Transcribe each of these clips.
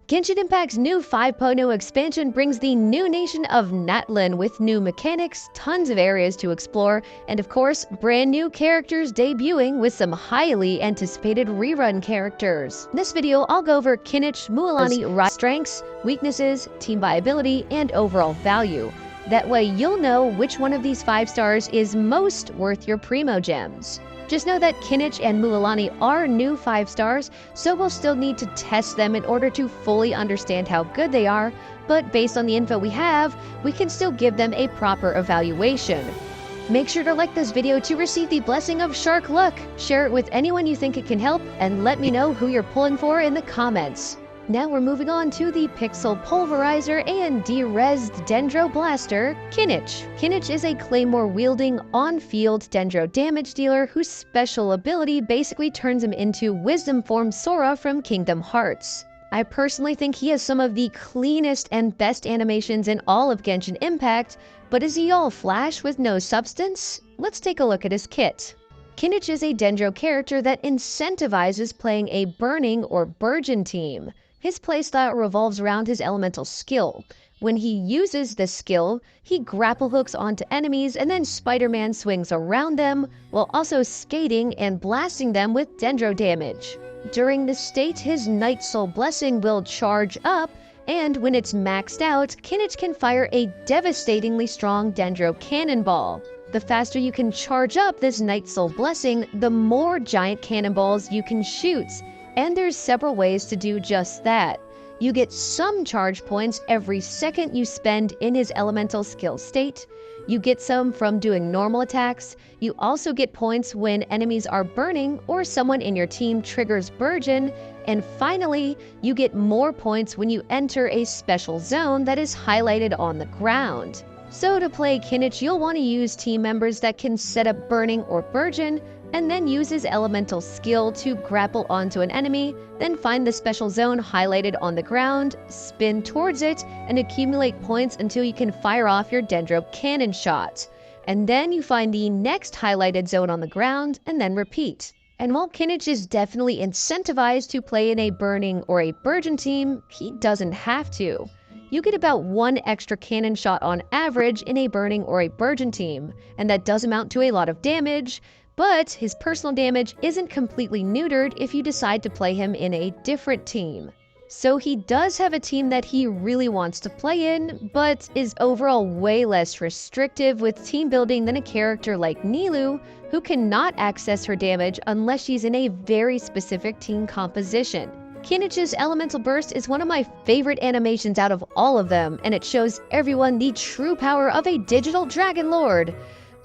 Genshin Impact's new 5.0 expansion brings the new nation of Natlan with new mechanics, tons of areas to explore, and of course, brand new characters debuting with some highly anticipated rerun characters. In this video, I'll go over KINICH, MUALANI strengths, weaknesses, team viability, and overall value. That way you'll know which one of these 5 stars is most worth your primo gems. Just know that KINICH and MUALANI are new 5 stars, so we'll still need to test them in order to fully understand how good they are, but based on the info we have, we can still give them a proper evaluation. Make sure to like this video to receive the blessing of Shark Luck, share it with anyone you think it can help, and let me know who you're pulling for in the comments. Now we're moving on to the Pixel Pulverizer and Derezzed Dendro Blaster, KINICH. KINICH is a Claymore-wielding, on-field Dendro damage dealer whose special ability basically turns him into Wisdom Form Sora from Kingdom Hearts. I personally think he has some of the cleanest and best animations in all of Genshin Impact, but is he all flash with no substance? Let's take a look at his kit. KINICH is a Dendro character that incentivizes playing a Burning or Burgeon team. His playstyle revolves around his elemental skill. When he uses this skill, he grapple hooks onto enemies and then Spider-Man swings around them, while also skating and blasting them with Dendro damage. During this state, his Night Soul Blessing will charge up, and when it's maxed out, KINICH can fire a devastatingly strong Dendro Cannonball. The faster you can charge up this Night Soul Blessing, the more giant cannonballs you can shoot. And there's several ways to do just that. You get some charge points every second you spend in his elemental skill state. You get some from doing normal attacks. You also get points when enemies are burning or someone in your team triggers Burgeon. And finally, you get more points when you enter a special zone that is highlighted on the ground. So to play KINICH, you'll want to use team members that can set up Burning or Burgeon, and then use his elemental skill to grapple onto an enemy, then find the special zone highlighted on the ground, spin towards it, and accumulate points until you can fire off your Dendro cannon shot. And then you find the next highlighted zone on the ground, and then repeat. And while KINICH is definitely incentivized to play in a Burning or a Burgeon team, he doesn't have to. You get about 1 extra cannon shot on average in a Burning or a Burgeon team, and that does amount to a lot of damage, but his personal damage isn't completely neutered if you decide to play him in a different team. So he does have a team that he really wants to play in, but is overall way less restrictive with team building than a character like Nilou, who cannot access her damage unless she's in a very specific team composition. KINICH's Elemental Burst is one of my favorite animations out of all of them, and it shows everyone the true power of a digital Dragon Lord.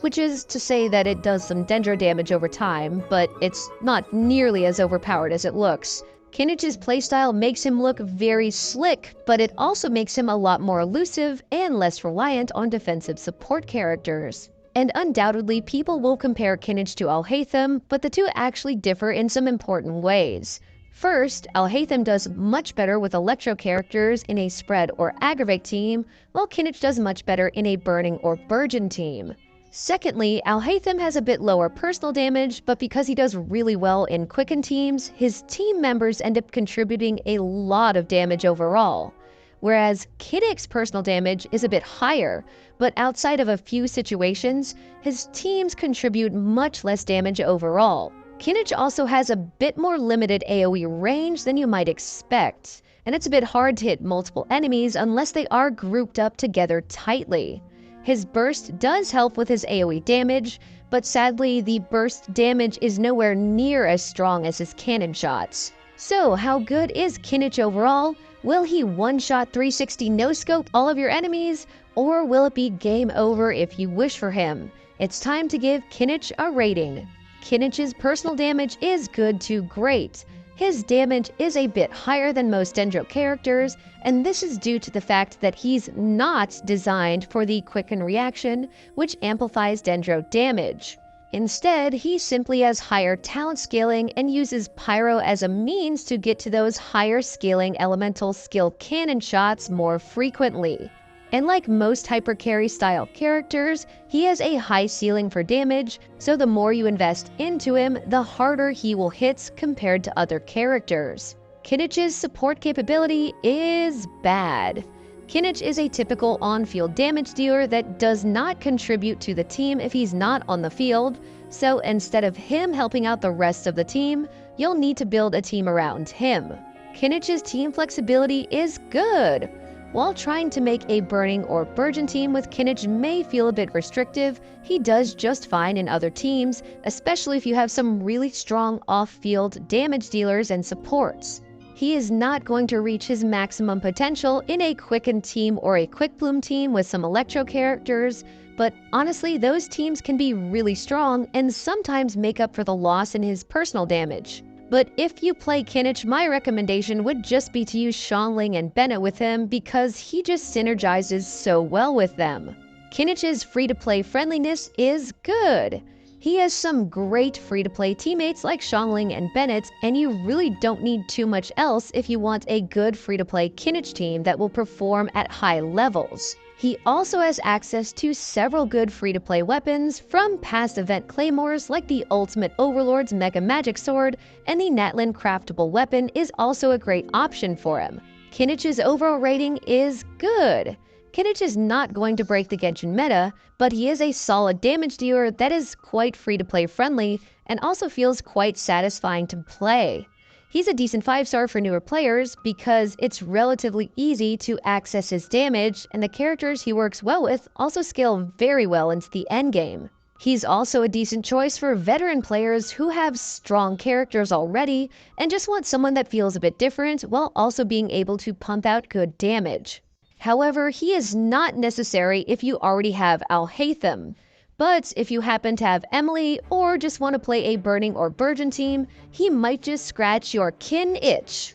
Which is to say that it does some Dendro damage over time, but it's not nearly as overpowered as it looks. KINICH's playstyle makes him look very slick, but it also makes him a lot more elusive and less reliant on defensive support characters. And undoubtedly, people will compare KINICH to Alhaitham, but the two actually differ in some important ways. First, Alhaitham does much better with Electro characters in a Spread or Aggravate team, while KINICH does much better in a Burning or Burgeon team. Secondly, Alhaitham has a bit lower personal damage, but because he does really well in Quicken teams, his team members end up contributing a lot of damage overall. Whereas KINICH's personal damage is a bit higher, but outside of a few situations, his teams contribute much less damage overall. KINICH also has a bit more limited AoE range than you might expect, and it's a bit hard to hit multiple enemies unless they are grouped up together tightly. His burst does help with his AoE damage, but sadly the burst damage is nowhere near as strong as his cannon shots. So how good is KINICH overall? Will he one-shot 360 no-scope all of your enemies, or will it be game over if you wish for him? It's time to give KINICH a rating. KINICH's personal damage is good to great. His damage is a bit higher than most Dendro characters, and this is due to the fact that he's not designed for the Quicken reaction, which amplifies Dendro damage. Instead, he simply has higher talent scaling and uses Pyro as a means to get to those higher scaling elemental skill cannon shots more frequently. And like most hypercarry style characters, he has a high ceiling for damage, so the more you invest into him, the harder he will hit compared to other characters. KINICH's support capability is bad. KINICH is a typical on-field damage dealer that does not contribute to the team if he's not on the field, so instead of him helping out the rest of the team, you'll need to build a team around him. KINICH's team flexibility is good. While trying to make a Burning or Burgeon team with KINICH may feel a bit restrictive, he does just fine in other teams, especially if you have some really strong off-field damage dealers and supports. He is not going to reach his maximum potential in a Quicken team or a Quick Bloom team with some Electro characters, but honestly, those teams can be really strong and sometimes make up for the loss in his personal damage. But if you play KINICH, my recommendation would just be to use Xiangling and Bennett with him because he just synergizes so well with them. KINICH's free-to-play friendliness is good. He has some great free-to-play teammates like Xiangling and Bennett, and you really don't need too much else if you want a good free-to-play KINICH team that will perform at high levels. He also has access to several good free-to-play weapons, from past event claymores like the Ultimate Overlord's Mega Magic Sword, and the Natlin craftable weapon is also a great option for him. KINICH's overall rating is good. KINICH is not going to break the Genshin meta, but he is a solid damage dealer that is quite free-to-play friendly and also feels quite satisfying to play. He's a decent 5-star for newer players because it's relatively easy to access his damage, and the characters he works well with also scale very well into the endgame. He's also a decent choice for veteran players who have strong characters already and just want someone that feels a bit different while also being able to pump out good damage. However, he is not necessary if you already have Alhaitham. But if you happen to have Emily or just want to play a Burning or Burgeon team, he might just scratch your KINICH.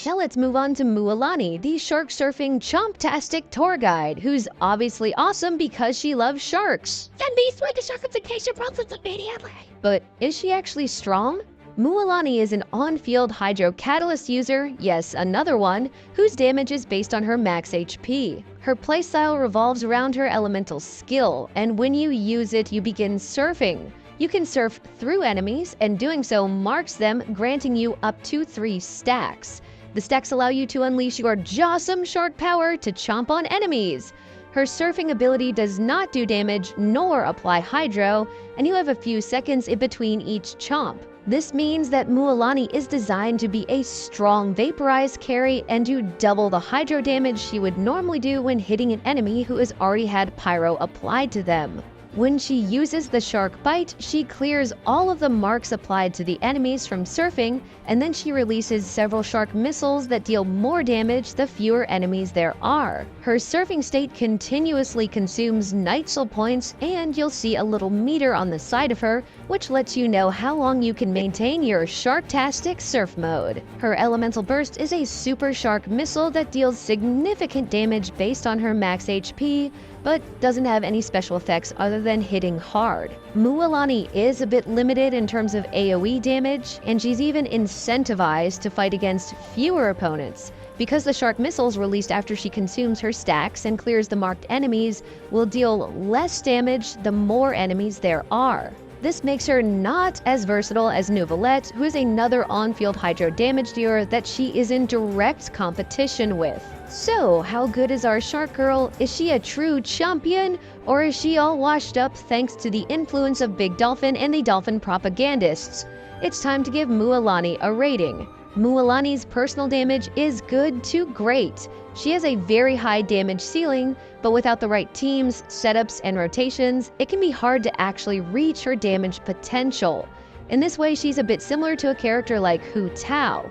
Now let's move on to MUALANI, the shark surfing chomptastic tour guide, who's obviously awesome because she loves sharks. Send me through the sharkification process immediately. But is she actually strong? MUALANI is an on-field Hydro Catalyst user, yes, another one, whose damage is based on her max HP. Her playstyle revolves around her elemental skill, and when you use it, you begin surfing. You can surf through enemies, and doing so marks them, granting you up to 3 stacks. The stacks allow you to unleash your jawsome shark power to chomp on enemies. Her surfing ability does not do damage nor apply hydro, and you have a few seconds in between each chomp. This means that MUALANI is designed to be a strong vaporized carry and do double the hydro damage she would normally do when hitting an enemy who has already had pyro applied to them. When she uses the shark bite, she clears all of the marks applied to the enemies from surfing, and then she releases several shark missiles that deal more damage the fewer enemies there are. Her surfing state continuously consumes night soul points, and you'll see a little meter on the side of her, which lets you know how long you can maintain your sharktastic surf mode. Her elemental burst is a super shark missile that deals significant damage based on her max HP, but doesn't have any special effects other than hitting hard. MUALANI is a bit limited in terms of AoE damage, and she's even incentivized to fight against fewer opponents, because the shark missiles released after she consumes her stacks and clears the marked enemies will deal less damage the more enemies there are. This makes her not as versatile as Neuvillette, who is another on-field hydro damage dealer that she is in direct competition with. So, how good is our shark girl? Is she a true champion, or is she all washed up thanks to the influence of Big Dolphin and the Dolphin propagandists? It's time to give MUALANI a rating. MUALANI's personal damage is good to great. She has a very high damage ceiling, but without the right teams, setups, and rotations, it can be hard to actually reach her damage potential. In this way, she's a bit similar to a character like Hu Tao.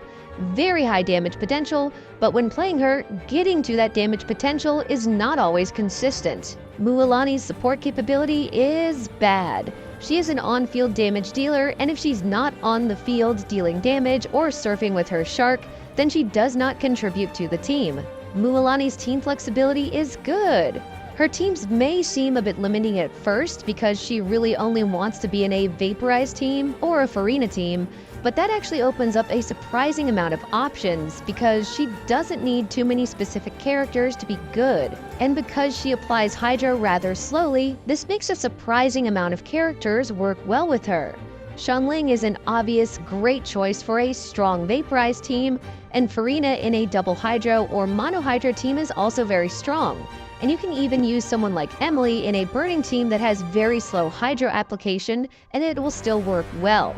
Very high damage potential, but when playing her, getting to that damage potential is not always consistent. MUALANI's support capability is bad. She is an on-field damage dealer, and if she's not on the field dealing damage or surfing with her shark, then she does not contribute to the team. MUALANI's team flexibility is good. Her teams may seem a bit limiting at first because she really only wants to be in a vaporized team or a Farina team, but that actually opens up a surprising amount of options because she doesn't need too many specific characters to be good. And because she applies hydro rather slowly, this makes a surprising amount of characters work well with her. Xiangling is an obvious great choice for a strong vaporized team, and Farina in a double hydro or mono hydro team is also very strong. And you can even use someone like Emily in a burning team that has very slow hydro application, and it will still work well.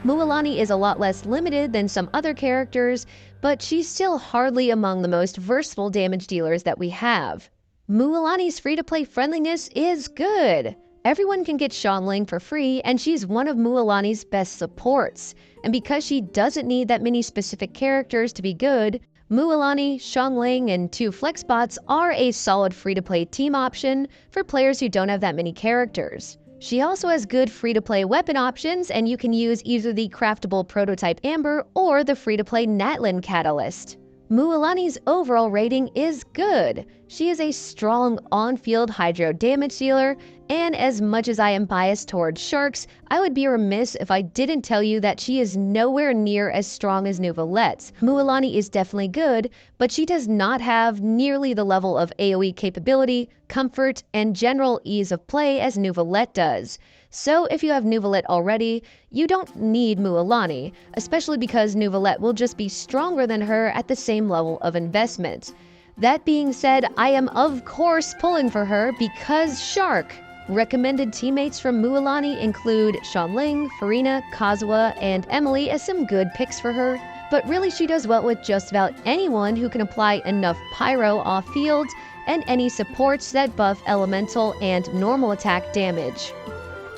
MUALANI is a lot less limited than some other characters, but she's still hardly among the most versatile damage dealers that we have. MUALANI's free-to-play friendliness is good. Everyone can get Xiangling for free, and she's one of MUALANI's best supports. And because she doesn't need that many specific characters to be good, MUALANI, Xiangling, and 2 Flexbots are a solid free-to-play team option for players who don't have that many characters. She also has good free-to-play weapon options, and you can use either the craftable prototype Amber or the free-to-play Natlin Catalyst. MUALANI's overall rating is good. She is a strong on-field hydro damage dealer, and as much as I am biased towards Sharks, I would be remiss if I didn't tell you that she is nowhere near as strong as Neuvillette. MUALANI is definitely good, but she does not have nearly the level of AoE capability, comfort, and general ease of play as Neuvillette does. So if you have Neuvillette already, you don't need MUALANI, especially because Neuvillette will just be stronger than her at the same level of investment. That being said, I am of course pulling for her because Shark. Recommended teammates from MUALANI include Xiangling, Farina, Kazuha, and Emily as some good picks for her, but really she does well with just about anyone who can apply enough pyro off-field and any supports that buff elemental and normal attack damage.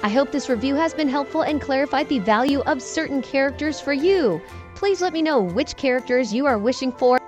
I hope this review has been helpful and clarified the value of certain characters for you. Please let me know which characters you are wishing for